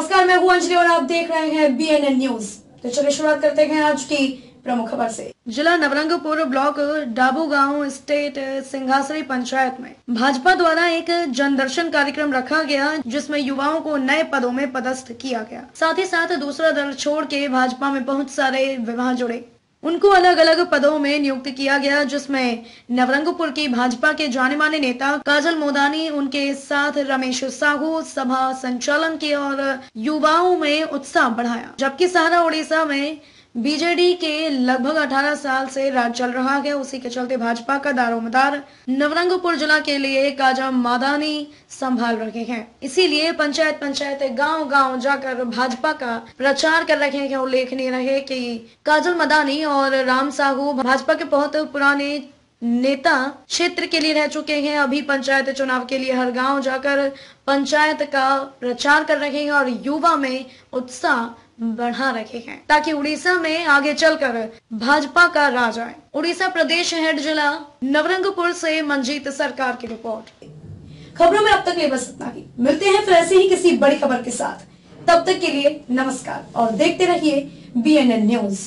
नमस्कार, मैं हूं अंजलि और आप देख रहे हैं BNN न्यूज। तो चलिए शुरुआत करते हैं आज की प्रमुख खबर से। जिला नवरंगपुर ब्लॉक डाबू गांव स्टेट सिंघासरी पंचायत में भाजपा द्वारा एक जनदर्शन कार्यक्रम रखा गया, जिसमें युवाओं को नए पदों में पदस्थ किया गया। साथ ही साथ दूसरा दल छोड़ के भाजपा में बहुत सारे विवाह जुड़े, उनको अलग अलग पदों में नियुक्त किया गया, जिसमें नवरंगपुर की भाजपा के जाने माने नेता काजल मोदानी, उनके साथ रमेश साहू सभा संचालन की और युवाओं में उत्साह बढ़ाया। जबकि सहारा उड़ीसा में बीजेडी के लगभग 18 साल से राज चल रहा है, उसी के चलते भाजपा का दारोमदार नवरंगपुर जिला के लिए काजल मोदानी संभाल रहे हैं। इसीलिए पंचायत गांव गांव जाकर भाजपा का प्रचार कर रहे हैं। उल्लेखनीय रहे कि काजल मोदानी और राम साहू भाजपा के बहुत पुराने नेता क्षेत्र के लिए रह चुके हैं। अभी पंचायत चुनाव के लिए हर गांव जाकर पंचायत का प्रचार कर रहे हैं और युवा में उत्साह बढ़ा रहे हैं, ताकि उड़ीसा में आगे चलकर भाजपा का राज आए। उड़ीसा प्रदेश हेड जिला नवरंगपुर से मंजीत सरकार की रिपोर्ट। खबरों में अब तक ले बस इतना ही। मिलते हैं फिर ऐसे ही किसी बड़ी खबर के साथ। तब तक के लिए नमस्कार और देखते रहिए BNN न्यूज।